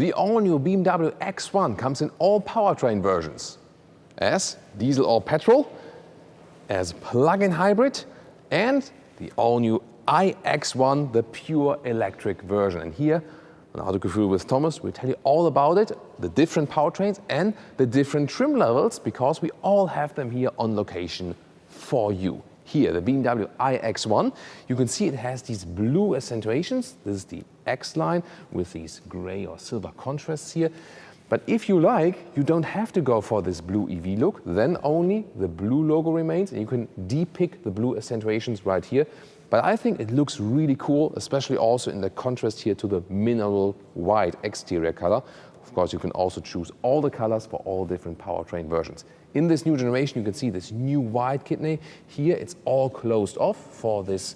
The all-new BMW X1 comes in all powertrain versions, as diesel or petrol, as plug-in hybrid, and the all-new iX1, the pure electric version. And here, on Autogefühl with Thomas, we'll tell you all about it, the different powertrains and the different trim levels, because we all have them here on location for you. Here, the BMW iX1, you can see it has these blue accentuations. This is the X line with these gray or silver contrasts here. But if you like, you don't have to go for this blue EV look, then only the blue logo remains, and you can depict the blue accentuations right here. But I think it looks really cool, especially also in the contrast here to the mineral white exterior color. Of course, you can also choose all the colors for all different powertrain versions. In this new generation, you can see this new white kidney. Here, it's all closed off for this,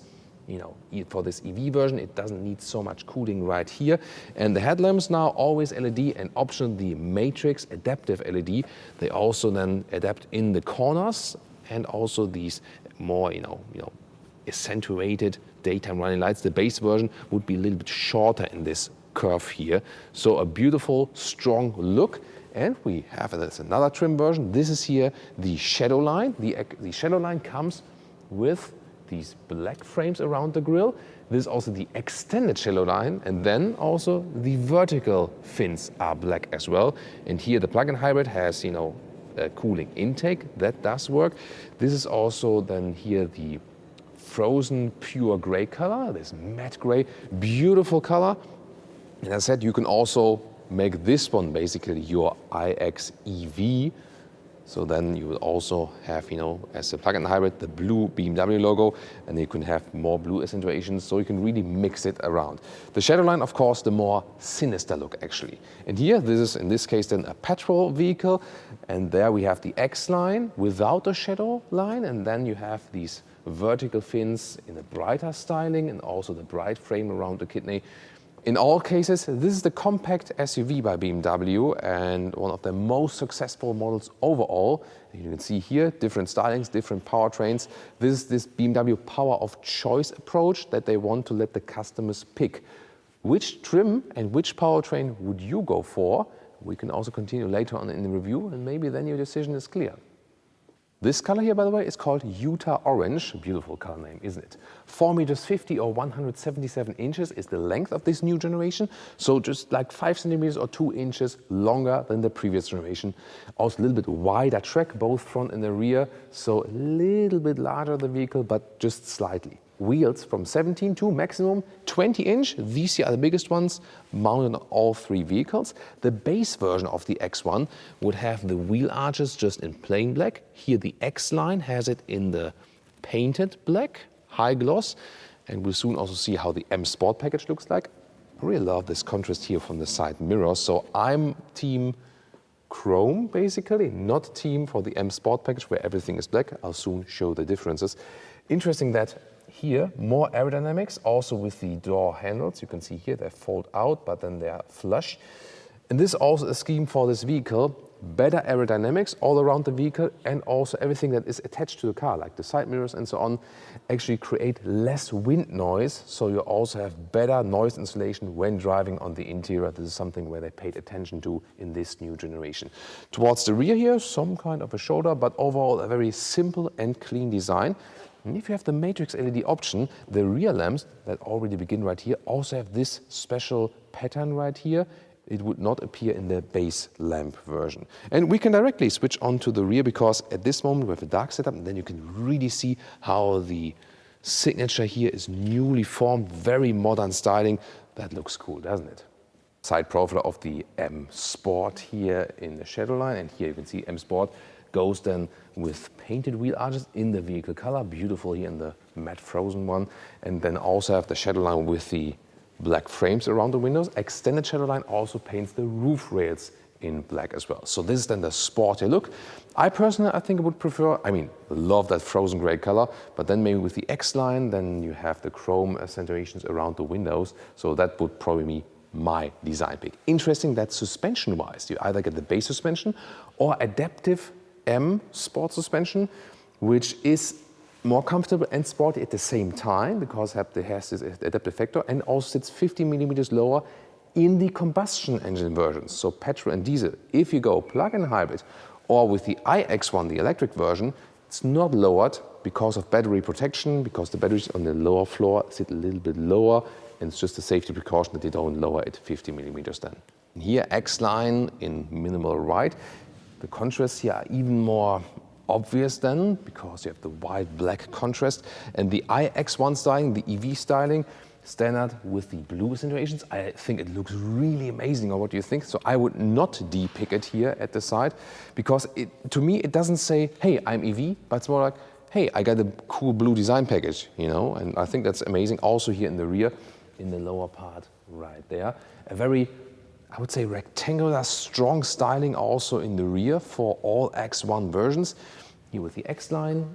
for this EV version. It doesn't need so much cooling right here. And the headlamps now always LED, and optional the matrix adaptive LED. They also then adapt in the corners, and also these more, accentuated daytime running lights. The base version would be a little bit shorter in this curve here. So a beautiful, strong look. And we have another trim version. This is here the shadow line. The shadow line comes with these black frames around the grille. This is also the extended shadow line, and then also the vertical fins are black as well. And here the plug-in hybrid has, a cooling intake. That does work. This is also then here the frozen pure gray color, this matte gray, beautiful color. And as I said, you can also make this one basically your iX-EV. So then you will also have, as a plug-in hybrid, the blue BMW logo, and you can have more blue accentuations, so you can really mix it around. The shadow line, of course, the more sinister look, actually. And here, this is, in this case, then a petrol vehicle, and there we have the X line without the shadow line, and then you have these vertical fins in a brighter styling, and also the bright frame around the kidney. In all cases, this is the compact SUV by BMW and one of the most successful models overall. You can see here different stylings, different powertrains. This is this BMW power of choice approach that they want to let the customers pick. Which trim and which powertrain would you go for? We can also continue later on in the review, and maybe then your decision is clear. This color here, by the way, is called Utah Orange. Beautiful color name, isn't it? 4.50 meters or 177 inches is the length of this new generation. So just like 5 centimeters or 2 inches longer than the previous generation. Also a little bit wider track, both front and the rear. So a little bit larger the vehicle, but just slightly. Wheels from 17 to maximum 20 inch. These here are the biggest ones, mounted on all three vehicles. The base version of the X1 would have the wheel arches just in plain black. Here the X line has it in the painted black, high gloss. And we'll soon also see how the M Sport package looks like. I really love this contrast here from the side mirrors. So I'm team chrome, basically, not team for the M Sport package where everything is black. I'll soon show the differences. Interesting that here, more aerodynamics, also with the door handles. You can see here they fold out, but then they are flush. And this is also a scheme for this vehicle. Better aerodynamics all around the vehicle, and also everything that is attached to the car, like the side mirrors and so on, actually create less wind noise. So you also have better noise insulation when driving on the interior. This is something where they paid attention to in this new generation. Towards the rear here, some kind of a shoulder, but overall a very simple and clean design. And if you have the matrix LED option, the rear lamps that already begin right here also have this special pattern right here. It would not appear in the base lamp version. And we can directly switch on to the rear, because at this moment we have a dark setup, and then you can really see how the signature here is newly formed, very modern styling. That looks cool, doesn't it? Side profile of the M Sport here in the shadow line, and here you can see M Sport goes then with painted wheel arches in the vehicle color, beautiful here in the matte frozen one, and then also have the shadow line with the black frames around the windows. Extended shadow line also paints the roof rails in black as well. So this is then the sporty look. I think I would prefer, love that frozen gray color, but then maybe with the X line, then you have the chrome accentuations around the windows. So that would probably be my design pick. Interesting that suspension-wise, you either get the base suspension or adaptive M Sport suspension, which is more comfortable and sporty at the same time, because it has this adaptive factor, and also sits 50 millimeters lower in the combustion engine versions, so petrol and diesel. If you go plug-in hybrid or with the iX1, the electric version, it's not lowered because of battery protection, because the batteries on the lower floor sit a little bit lower, and it's just a safety precaution that they don't lower it 50 millimeters then. Here, X-Line in minimal white. The contrasts here are even more obvious then, because you have the white-black contrast, and the iX1 styling, the EV styling, standard with the blue accentuations. I think it looks really amazing, or what do you think? So I would not de-pick it here at the side, because to me it doesn't say, hey, I'm EV, but it's more like, hey, I got a cool blue design package, you know, and I think that's amazing. Also here in the rear, in the lower part right there, a very, I would say, rectangular, strong styling also in the rear for all X1 versions. Here with the X-Line,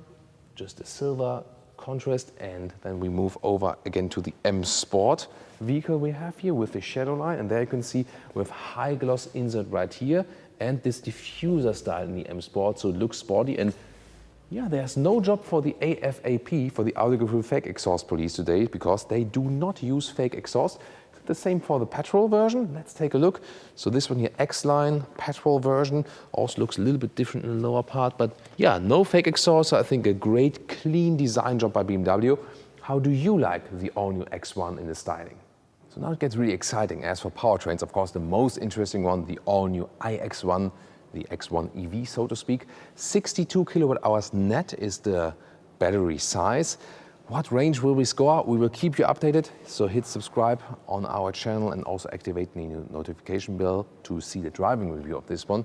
just a silver contrast, and then we move over again to the M Sport vehicle we have here with the shadow line, and there you can see we have high gloss insert right here and this diffuser style in the M Sport, so it looks sporty. And yeah, there's no job for the AFAP, for the Audio Fake Exhaust Police today, because they do not use fake exhaust. The same for the petrol version. Let's take a look. So this one here, X-Line petrol version, also looks a little bit different in the lower part, but yeah, no fake exhaust. So I think a great clean design job by BMW. How do you like the all-new X1 in the styling? So now it gets really exciting. As for powertrains, of course, the most interesting one, the all-new iX1, the X1 EV, so to speak. 62 kilowatt hours net is the battery size. What range will we score? We will keep you updated, so hit subscribe on our channel and also activate the notification bell to see the driving review of this one.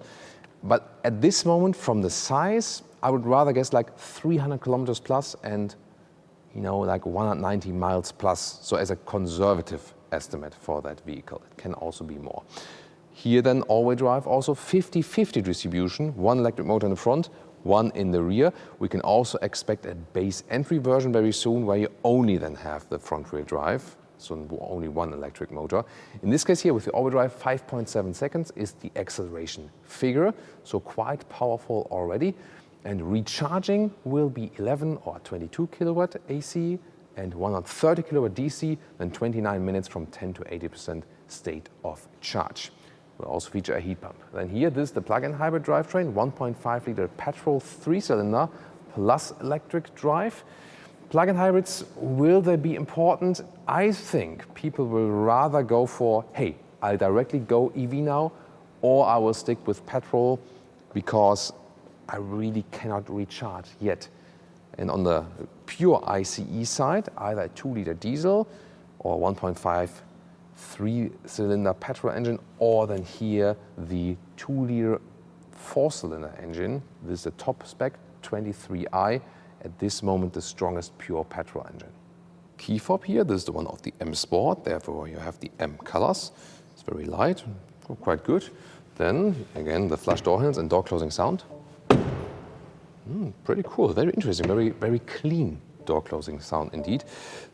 But at this moment, from the size, I would rather guess like 300 kilometers plus and, you know, like 190 miles plus. So as a conservative estimate for that vehicle, it can also be more. Here then, all-wheel drive, also 50-50 distribution, one electric motor in the front, one in the rear. We can also expect a base entry version very soon where you only then have the front wheel drive, so only one electric motor. In this case here with the all-wheel drive, 5.7 seconds is the acceleration figure, so quite powerful already. And recharging will be 11 or 22 kilowatt AC and 130 kilowatt DC, then 29 minutes from 10 to 80% state of charge. Will also feature a heat pump. Then here, this is the plug-in hybrid drivetrain, 1.5 liter petrol 3-cylinder plus electric drive. Plug-in hybrids, will they be important? I think people will rather go for, hey, I'll directly go EV now, or I will stick with petrol because I really cannot recharge yet. And on the pure ICE side, either a 2-liter diesel or 1.5 3-cylinder petrol engine, or then here the 2-liter 4-cylinder engine. This is the top spec, 23i, at this moment the strongest pure petrol engine. Key fob here, this is the one of the M Sport, therefore you have the M colors. It's very light, quite good. Then again the flush door handles and door closing sound. Pretty cool, very interesting, very clean door closing sound indeed.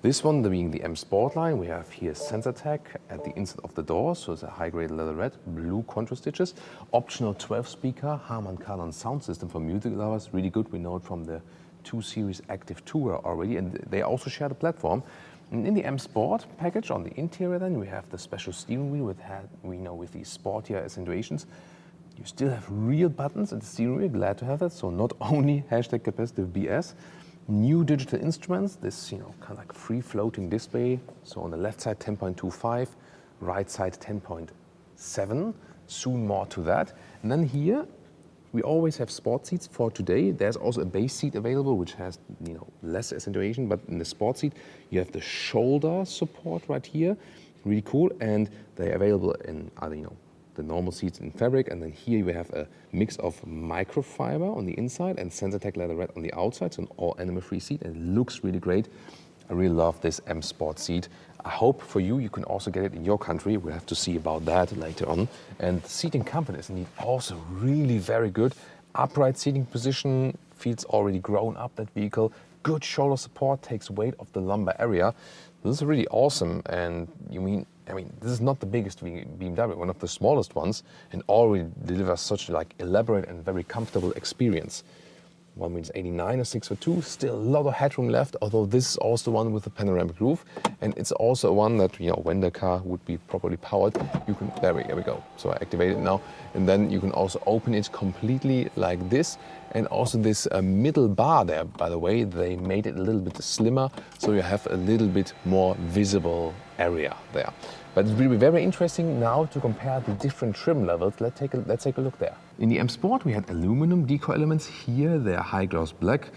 This one being the M Sport line, we have here sensor tag at the inside of the door, so it's a high-grade leather red, blue contrast stitches, optional 12-speaker Harman Kardon sound system for music lovers, really good. We know it from the 2 Series Active Tourer already, and they also share the platform. And in the M Sport package on the interior then, we have the special steering wheel with these sportier accentuations. You still have real buttons at the steering wheel, glad to have that, so not only hashtag capacitive BS. New digital instruments, this kind of like free floating display. So on the left side 10.25, right side 10.7. Soon more to that. And then here we always have sport seats for today. There's also a base seat available which has less accentuation, but in the sport seat you have the shoulder support right here. Really cool, and they're available in either the normal seats in fabric, and then here we have a mix of microfiber on the inside and SensorTech leather red on the outside, so an all animal-free seat, and it looks really great. I really love this M Sport seat. I hope for you can also get it in your country. We'll have to see about that later on. And the seating comfort is indeed also really very good. Upright seating position, feels already grown up, that vehicle. Good shoulder support, takes weight off the lumbar area. This is really awesome, and this is not the biggest BMW, one of the smallest ones, and already delivers such elaborate and very comfortable experience. one means 89 or 6 for 2. Still a lot of headroom left, although this is also the one with the panoramic roof. And it's also one that, when the car would be properly powered, you can, there we go. So I activate it now. And then you can also open it completely like this. And also this middle bar there, by the way, they made it a little bit slimmer, so you have a little bit more visible area there. But it will be very interesting now to compare the different trim levels. Let's take a look there. In the M Sport, we had aluminum deco elements. Here, they're high gloss black.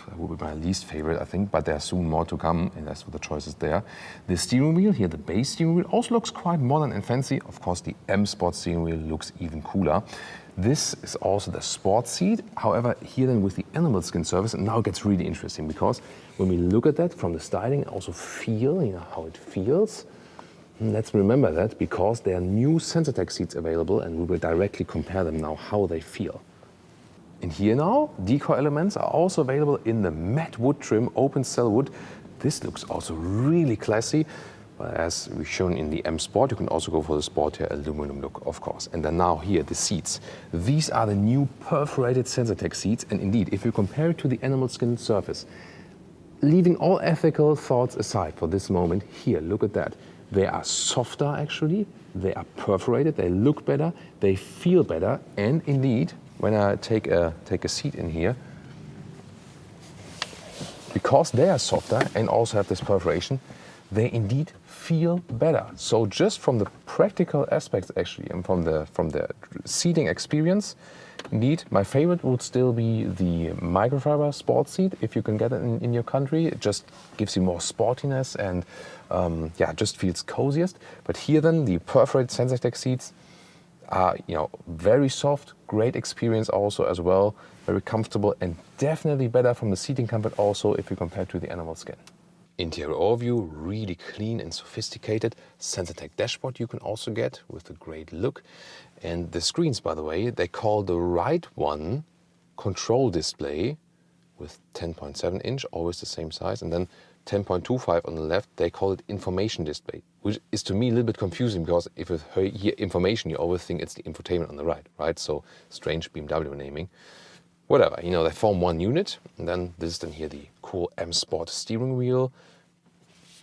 That would be my least favorite, I think, but there's soon more to come, and that's what the choices there. The steering wheel, here the base steering wheel, also looks quite modern and fancy. Of course, the M Sport steering wheel looks even cooler. This is also the sport seat. However, here then with the animal skin surface, and now it gets really interesting because when we look at that from the styling, also feel, how it feels. Let's remember that because there are new Sensatec seats available and we will directly compare them now how they feel. And here now, deco elements are also available in the matte wood trim, open cell wood. This looks also really classy. As we've shown in the M Sport, you can also go for the sportier aluminum look, of course. And then now here, the seats. These are the new perforated Sensatec seats. And indeed, if you compare it to the animal skin surface, leaving all ethical thoughts aside for this moment, here, look at that. They are softer actually, they are perforated, they look better, they feel better, and indeed, when I take a seat in here, because they are softer and also have this perforation, they indeed feel better. So just from the practical aspects actually, and from the seating experience, indeed, my favorite would still be the microfiber sports seat. If you can get it in your country, it just gives you more sportiness and just feels coziest. But here then, the perforated Sensatec seats are, very soft, great experience also as well, very comfortable and definitely better from the seating comfort also if you compare to the animal skin. Interior overview, really clean and sophisticated. Sensatec dashboard you can also get with a great look. And the screens, by the way, they call the right one control display with 10.7 inch, always the same size, and then 10.25 on the left, they call it information display, which is to me a little bit confusing because if you hear information, you always think it's the infotainment on the right? So strange BMW naming. Whatever, they form one unit, and then this is then here the cool M Sport steering wheel.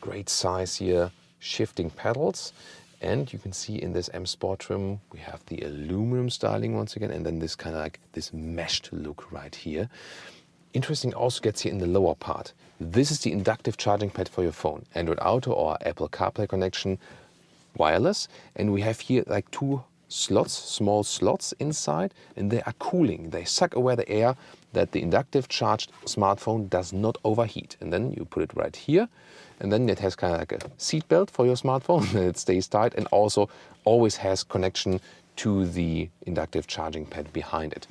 Great size here, shifting pedals, and you can see in this M Sport trim we have the aluminum styling once again, and then this kind of like this meshed look right here. Interesting also gets here in the lower part. This is the inductive charging pad for your phone, Android Auto or Apple CarPlay connection, wireless, and we have here like two slots, small slots inside, and they are cooling. They suck away the air that the inductive charged smartphone does not overheat. And then you put it right here, and then it has kind of like a seat belt for your smartphone, and it stays tight, and also always has connection to the inductive charging pad behind it.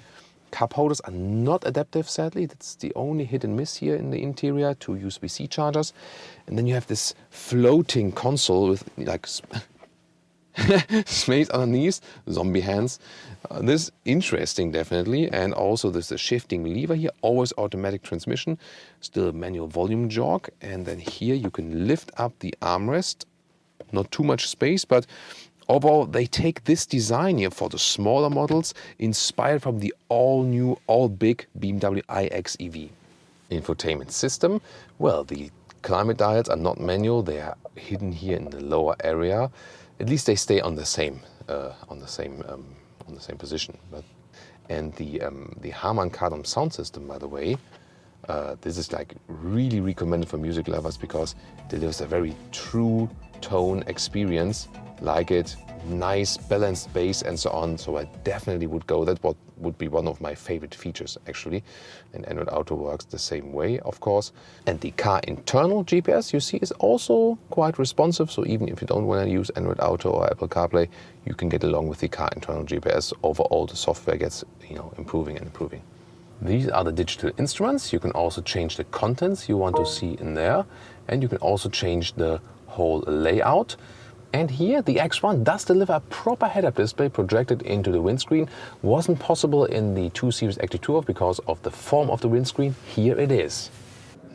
Cup holders are not adaptive, sadly. That's the only hit and miss here in the interior, two USB-C chargers. And then you have this floating console with like space underneath, zombie hands. This is interesting, definitely. And also there's a shifting lever here, always automatic transmission, still a manual volume jog. And then here you can lift up the armrest, not too much space, but overall they take this design here for the smaller models, inspired from the all-new, all-big BMW iX1. Infotainment system, well, the climate dials are not manual, they are hidden here in the lower area. At least they stay on the same position. And the Harman Kardon sound system, by the way, this is like really recommended for music lovers because it delivers a very true tone experience. Like it, nice balanced bass and so on. So I definitely would go. That would be one of my favorite features actually. And Android Auto works the same way, of course. And the car internal GPS you see is also quite responsive. So even if you don't want to use Android Auto or Apple CarPlay, you can get along with the car internal GPS. Overall, the software gets improving and improving. These are the digital instruments. You can also change the contents you want to see in there, and you can also change the whole layout. And here the X1 does deliver a proper head-up display projected into the windscreen. Wasn't possible in the 2 Series Active Tourer because of the form of the windscreen. Here it is.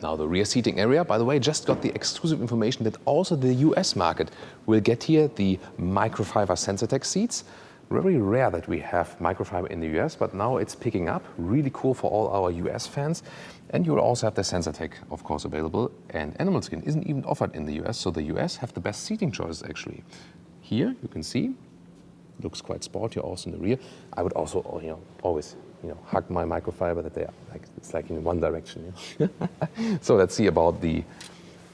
Now the rear seating area, by the way, just got the exclusive information that also the US market will get here the microfiber Sensatec seats. very rare that we have microfiber in the US, but now it's picking up. Really cool for all our US fans. And you will also have the sensor tech, of course, available. And animal skin isn't even offered in the US, so the US have the best seating choices actually. Here you can see, looks quite sporty also in the rear. I would also, always, hug my microfiber that they are like, it's like in one direction. So let's see about the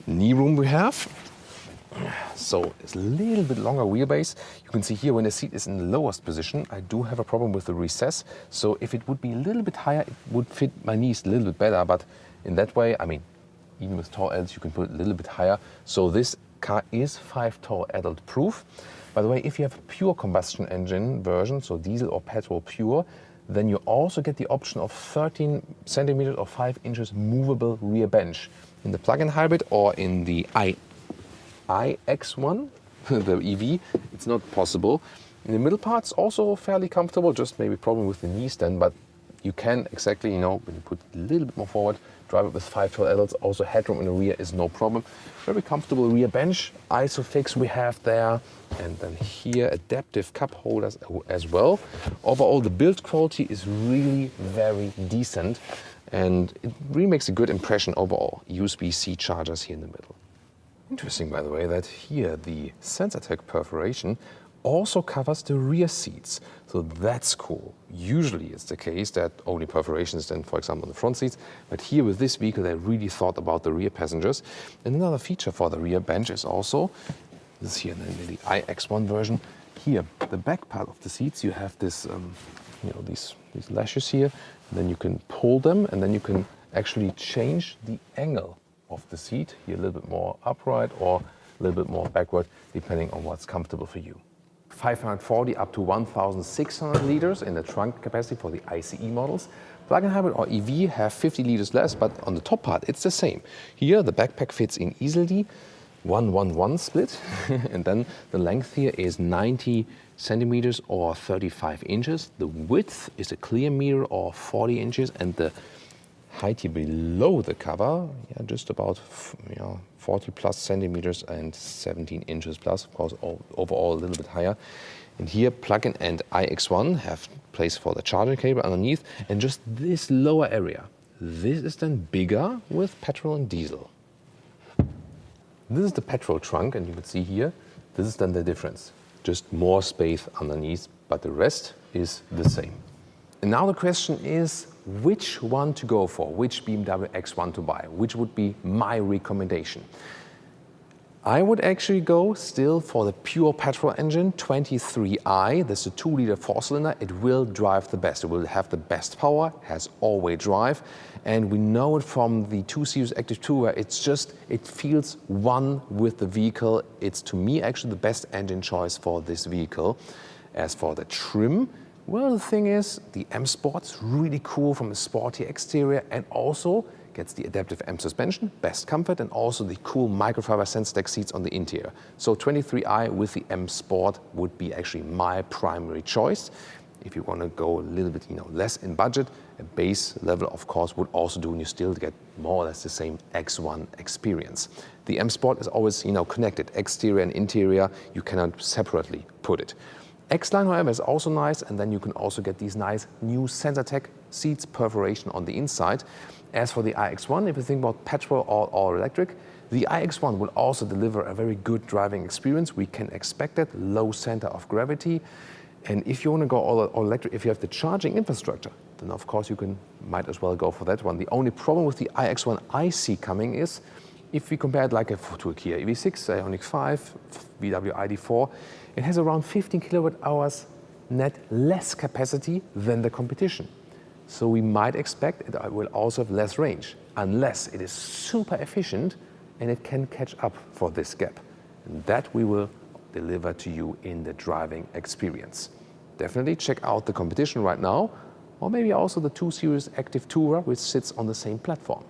knee room we have. So it's a little bit longer wheelbase. You can see here when the seat is in the lowest position, I do have a problem with the recess. So if it would be a little bit higher, it would fit my knees a little bit better. But in that way, I mean, even with tall adults, you can put it a little bit higher. So this car is 5 tall adult proof. By the way, if you have a pure combustion engine version, so diesel or petrol pure, then you also get the option of 13 centimeters or 5 inches movable rear bench. In the plug-in hybrid or in the iX1, the EV, it's not possible. In the middle part's also fairly comfortable, just maybe problem with the knee stand, but you can exactly, when you put a little bit more forward, drive it with 5 tall adults, also headroom in the rear is no problem. Very comfortable rear bench, ISOFIX we have there, and then here adaptive cup holders as well. Overall, the build quality is really very decent, and it really makes a good impression overall. USB-C chargers here in the middle. Interesting, by the way, that here the SensorTech perforation also covers the rear seats. So that's cool. Usually it's the case that only perforations then, for example, on the front seats. But here with this vehicle, they really thought about the rear passengers. And another feature for the rear bench is also, this here in the iX1 version, here, the back part of the seats, you have this, these lashes here. And then you can pull them, and then you can actually change the angle of the seat. Here a little bit more upright or a little bit more backward, depending on what's comfortable for you. 540 up to 1,600 liters in the trunk capacity for the ICE models. Plug-in hybrid or EV have 50 liters less, but on the top part it's the same. Here the backpack fits in easily, 1-1-1 split, and then the length here is 90 centimeters or 35 inches. The width is a clear meter or 40 inches, and the height here below the cover, just about 40 plus centimeters and 17 inches plus, of course, overall a little bit higher. And here, plug-in and iX1 have place for the charging cable underneath, and just this lower area. This is then bigger with petrol and diesel. This is the petrol trunk, and you can see here, this is then the difference. Just more space underneath, but the rest is the same. And now the question is, which one to go for, which BMW X1 to buy, which would be my recommendation. I would actually go still for the pure petrol engine, 23i. This is a 2-liter 4-cylinder. It will drive the best. It will have the best power, has all-wheel drive, and we know it from the 2 Series Active 2, where it feels one with the vehicle. It's, to me, actually the best engine choice for this vehicle. As for the trim, well, the thing is, the M Sport's really cool from a sporty exterior, and also gets the adaptive M suspension, best comfort, and also the cool microfiber SensorTech seats on the interior. So 23i with the M Sport would be actually my primary choice. If you want to go a little bit, less in budget, a base level, of course, would also do, and you still get more or less the same X1 experience. The M Sport is always, connected, exterior and interior. You cannot separately put it. X-Line, however, is also nice, and then you can also get these nice new SensorTech seats perforation on the inside. As for the iX1, if you think about petrol or all electric, the iX1 will also deliver a very good driving experience. We can expect it, low center of gravity. And if you want to go all electric, if you have the charging infrastructure, then of course you might as well go for that one. The only problem with the iX1 I see coming is, if we compare it to a Kia EV6, Ioniq 5, VW ID4, it has around 15 kilowatt hours net less capacity than the competition. So we might expect it will also have less range, unless it is super efficient and it can catch up for this gap. And that we will deliver to you in the driving experience. Definitely check out the competition right now, or maybe also the 2 Series Active Tourer, which sits on the same platform.